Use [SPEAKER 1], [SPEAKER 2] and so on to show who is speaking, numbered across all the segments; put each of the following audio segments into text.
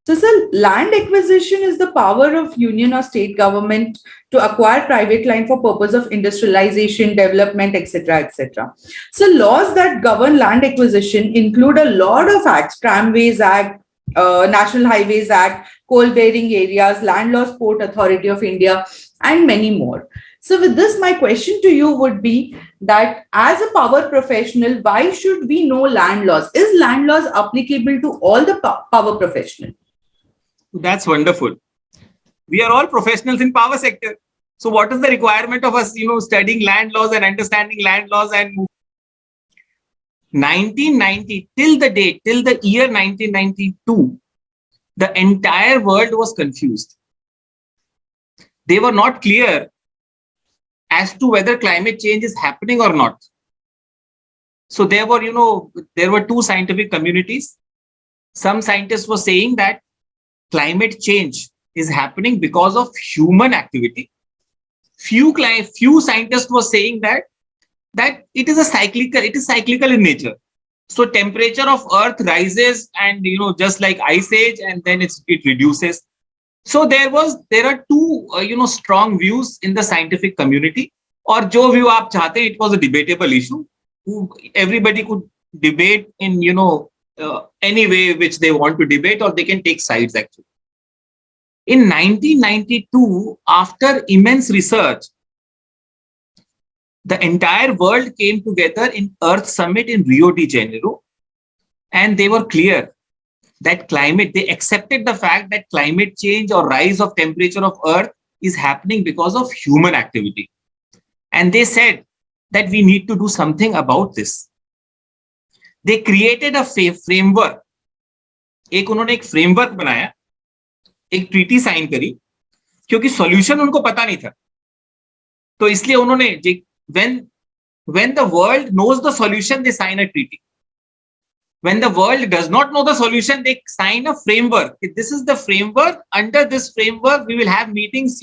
[SPEAKER 1] So, sir, land acquisition is the power of union or state government to acquire private land for purpose of industrialization, development, etc., etc. So, laws that govern land acquisition include a lot of acts: Tramways Act, National Highways Act, coal-bearing areas, Land Laws Port Authority of India, and many more. So, with this, my question to you would be that as a power professional, why should we know land laws? Is land laws applicable to all the power professionals?
[SPEAKER 2] That's wonderful. We are all professionals in power sector. So what is the requirement of us, studying land laws and understanding land laws? And 1990, till the year 1992, the entire world was confused. They were not clear as to whether climate change is happening or not. So there were two scientific communities. Some scientists were saying that climate change is happening because of human activity. Few scientists were saying that it is cyclical in nature. So temperature of earth rises and just like ice age, and then it reduces. So there are two strong views in the scientific community. Or jo view aap chahte hain, it was a debatable issue. Everybody could debate in any way which they want to debate, or they can take sides actually. In 1992, after immense research, the entire world came together in Earth Summit in Rio de Janeiro, and they were clear that they accepted the fact that climate change or rise of temperature of Earth is happening because of human activity. And they said that we need to do something about this. They created a framework. उन्होंने एक framework बनाया, एक treaty sign करी, क्योंकि solution उनको पता नहीं था. तो इसलिए उन्होंने when the world knows the solution, they sign a treaty. When the world does not know the solution, they sign a framework. This is the framework. Under this framework, we will have meetings,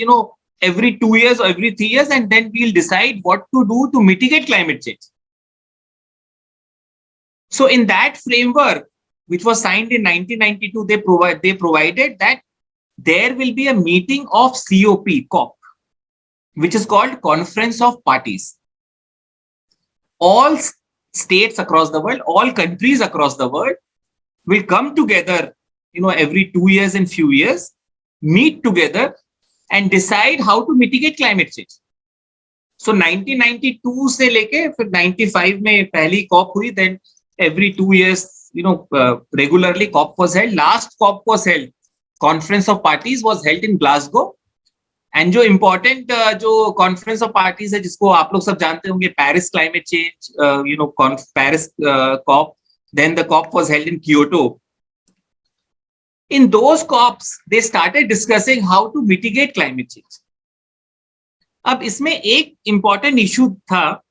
[SPEAKER 2] every 2 years or every 3 years, and then we'll decide what to do to mitigate climate change. So in that framework, which was signed in 1992, they provided that there will be a meeting of COP, which is called Conference of Parties. All states across the world, all countries across the world will come together, every 2 years and few years, meet together and decide how to mitigate climate change. So 1992 से लेके फिर 95 में पहली COP हुई, then every 2 years, regularly COP was held. Last COP was held, Conference of Parties was held in Glasgow. And जो important जो Conference of Parties है, जिसको आप लोग सब जानते होंगे, Paris Climate Change, Paris COP, then the COP was held in Kyoto. In those COPs, they started discussing how to mitigate climate change. अब इसमें एक important issue था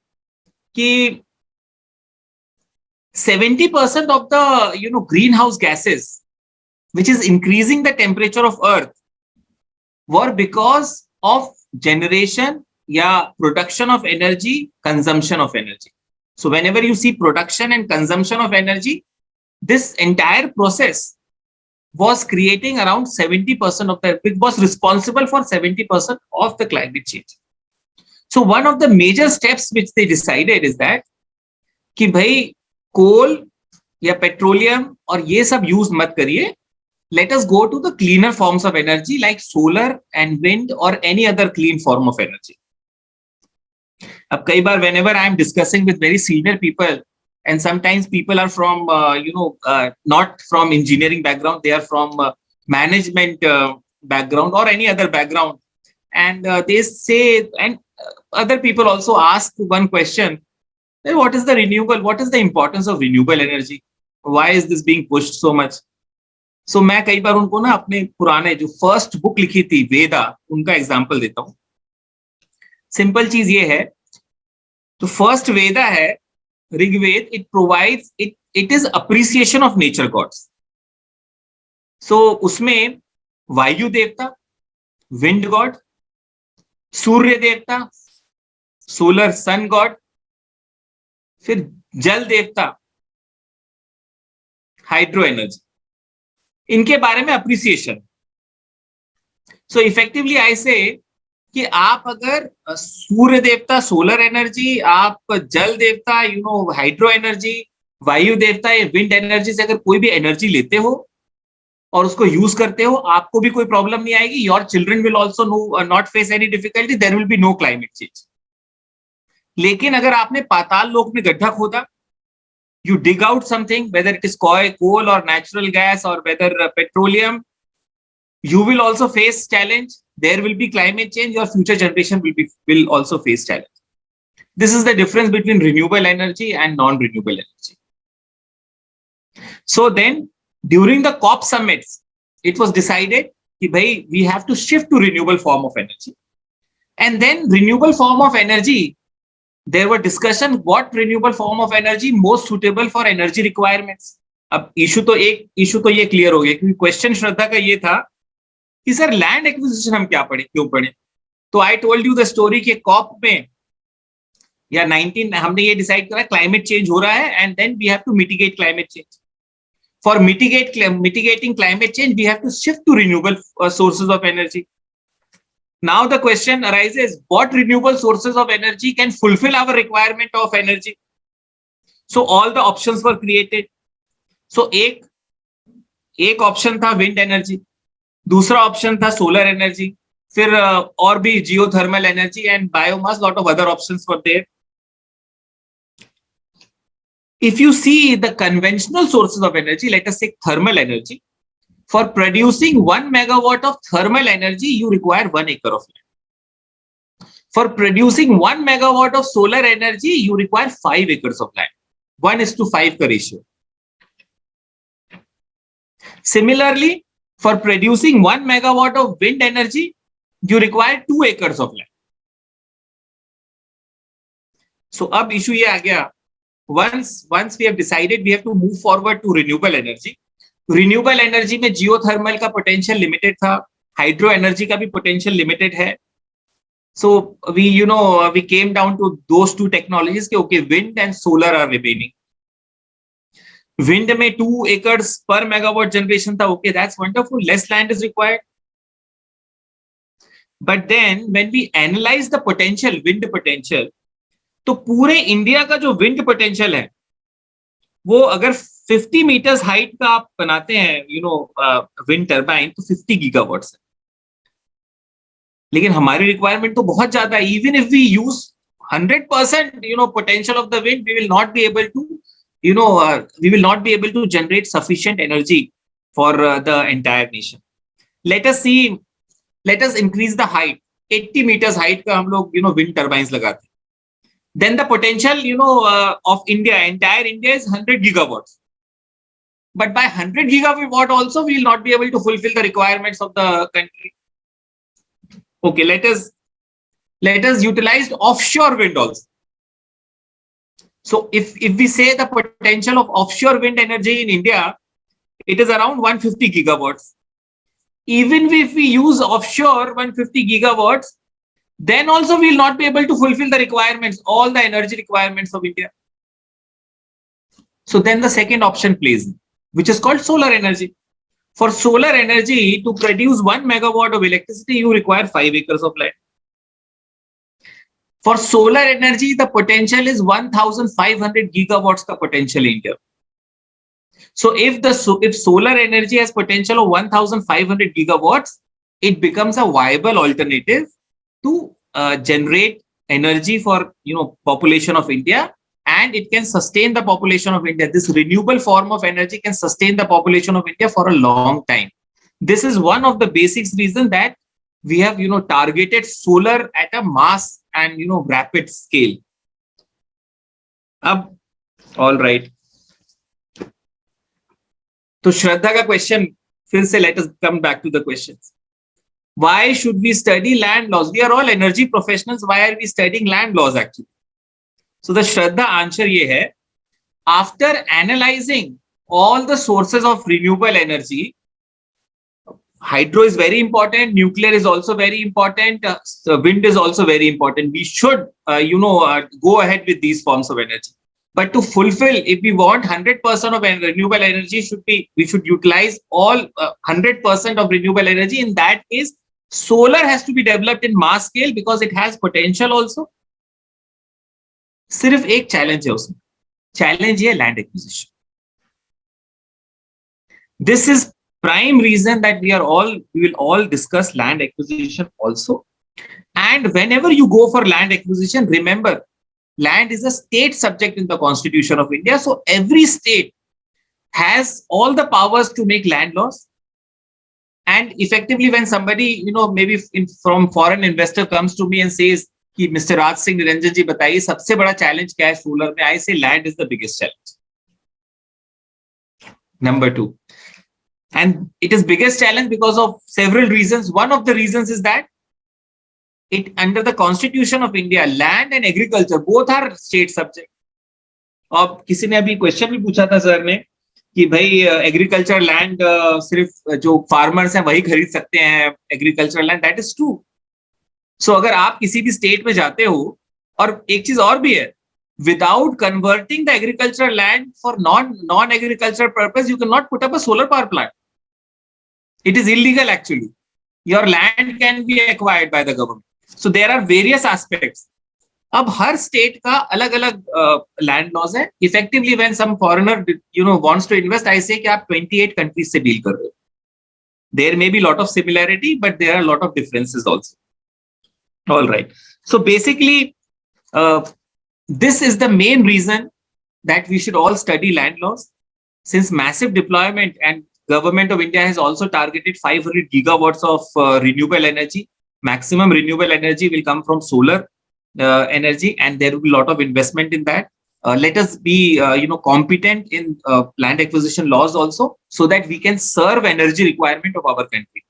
[SPEAKER 2] कि 70% of the greenhouse gases, which is increasing the temperature of Earth, were because of generation या production of energy, consumption of energy. So whenever you see production and consumption of energy, this entire process was creating around 70% of it was responsible for 70% of the climate change. So one of the major steps which they decided is that कि भाई coal या petroleum और ये सब use मत करिए. Let us go to the cleaner forms of energy like solar and wind or any other clean form of energy. अब कई बार whenever I am discussing with very senior people, and sometimes people are from not from engineering background, they are from management background or any other background, and they say, and other people also ask one question, what is the importance of renewable energy, why is this being pushed so much? So मैं कई बार उनको ना अपने पुराने जो first book लिखी थी वेदा, उनका एग्जांपल देता हूँ. सिंपल चीज ये है, तो फर्स्ट वेदा है Rigveda, it provides it is appreciation of nature gods. So उसमें वायु देवता, wind god, सूर्य देवता, solar sun god, फिर जल देवता, हाइड्रो एनर्जी. इनके बारे में अप्रिसिएशन. सो इफेक्टिवली आई से कि आप अगर सूर्य देवता सोलर एनर्जी, आप जल देवता हाइड्रो एनर्जी, वायु देवता या विंड एनर्जी से अगर कोई भी एनर्जी लेते हो और उसको यूज करते हो, आपको भी कोई प्रॉब्लम नहीं आएगी. Your children will also not face any difficulty, there will be no climate change. लेकिन अगर आपने पाताल लोक में गड्ढा खोदा, you dig out something, whether it is coal or natural gas or whether petroleum, you will also face challenge. There will be climate change. Your future generation will also face challenge. This is the difference between renewable energy and non-renewable energy. So then, during the COP summits, it was decided that we have to shift to renewable form of energy. And then renewable form of energy, there were discussion what renewable form of energy most suitable for energy requirements. अब issue तो ये clear हो गया, क्योंकि question श्रद्धा का ये था कि सर लैंड एक्विजिशन हम क्यों पढ़े. तो I told you the story के कॉप में या 19 हमने ये डिसाइड करा क्लाइमेट चेंज हो रहा है and then we have to mitigate climate change. For mitigating climate change, we have to shift to renewable sources of energy. Now the question arises, what renewable sources of energy can fulfill our requirement of energy? So all the options were created. So एक option था wind energy, दूसरा option था solar energy, फिर और भी geothermal energy and biomass, lot of other options were there. If you see the conventional sources of energy, let us say thermal energy, for producing 1 megawatt of thermal energy, you require 1 acre of land. For producing 1 megawatt of solar energy, you require 5 acres of land. 1:5 ka ratio. Similarly, for producing 1 megawatt of wind energy, you require 2 acres of land. So, ab issue ye aa gaya. Once we have decided, we have to move forward to renewable energy. Renewable energy में geothermal का potential limited था, hydro energy का भी potential limited है. So we came down to those two technologies के okay wind and solar are remaining. Wind में 2 acres पर megawatt generation था, okay that's wonderful, less land is required. But then when we analyse the potential, wind potential, तो पूरे India का जो wind potential है वो अगर 50 meters हाइट का आप बनाते हैं विंड टर्बाइन, तो 50 गीगावाट्स है. लेकिन हमारी रिक्वायरमेंट तो बहुत ज्यादा है. Even if we use 100% potential of the wind, we will not be able to generate sufficient energy for the entire nation. Let us increase the height. 80 meters height का हम लोग wind turbines लगाते हैं. Then the potential of India, entire India, is 100 gigawatts. But by 100 gigawatt also, we will not be able to fulfill the requirements of the country. Okay, let us utilize offshore wind also. So if we say the potential of offshore wind energy in India, it is around 150 gigawatts. Even if we use offshore 150 gigawatts, then also we will not be able to fulfill the requirements, all the energy requirements of India. So then the second option plays, which is called solar energy. For solar energy, to produce 1 megawatt of electricity, you require 5 acres of land. For solar energy, the potential is 1,500 gigawatts ka potential in India. So if solar energy has potential of 1,500 gigawatts, it becomes a viable alternative to generate energy for population of India, and it can sustain the population of India. This renewable form of energy can sustain the population of India for a long time. This is one of the basic reasons that we have targeted solar at a mass and rapid scale. All right. So Shraddha ka question, फिर से let us come back to the questions. Why should we study land laws? We are all energy professionals. Why are we studying land laws actually? So the Shraddha answer ye hai, after analyzing all the sources of renewable energy, hydro is very important, nuclear is also very important, wind is also very important. We should go ahead with these forms of energy. But to fulfill, if we want 100% of renewable energy, we should utilize all 100% of renewable energy. In that case, solar has to be developed in mass scale because it has potential also. सिर्फ एक challenge है उसमें. Challenge है land acquisition. This is prime reason that we will all discuss land acquisition also. And whenever you go for land acquisition, remember, land is a state subject in the Constitution of India. So every state has all the powers to make land laws. And effectively, when somebody, maybe from foreign investor comes to me and says, कि Mr. Raj Singh Niranjan ji बताइए सबसे बड़ा challenge क्या है solar में? I say land is the biggest challenge. Number 2. And it is biggest challenge because of several reasons. One of the reasons is that under the Constitution of India, land and agriculture both are state subject. अब किसी ने अभी question भी पूछा था sir ने कि भाई एग्रीकल्चर लैंड सिर्फ जो फार्मर्स हैं वही खरीद सकते हैं agriculture land. That is true. So अगर आप किसी भी स्टेट में जाते हो, और एक चीज और भी है, without converting the agricultural land for non-agricultural purpose, you cannot put up a solar power plant. It is illegal actually. Your land can be acquired by the government. So there are various aspects. अब हर state का अलग अलग land laws है. Effectively when some foreigner wants to invest, I say कि आप 28 countries से deal कर रहे हो. There may be lot of similarity but there are lot of differences also. All right. So basically, this is the main reason that we should all study land laws. Since massive deployment, and Government of India has also targeted 500 gigawatts of renewable energy. Maximum renewable energy will come from solar energy, and there will be a lot of investment in that. Let us be, competent in land acquisition laws also, so that we can serve energy requirement of our country.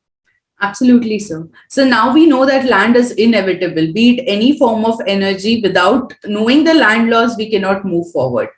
[SPEAKER 1] Absolutely, sir. So now we know that land is inevitable, be it any form of energy. Without knowing the land laws, we cannot move forward.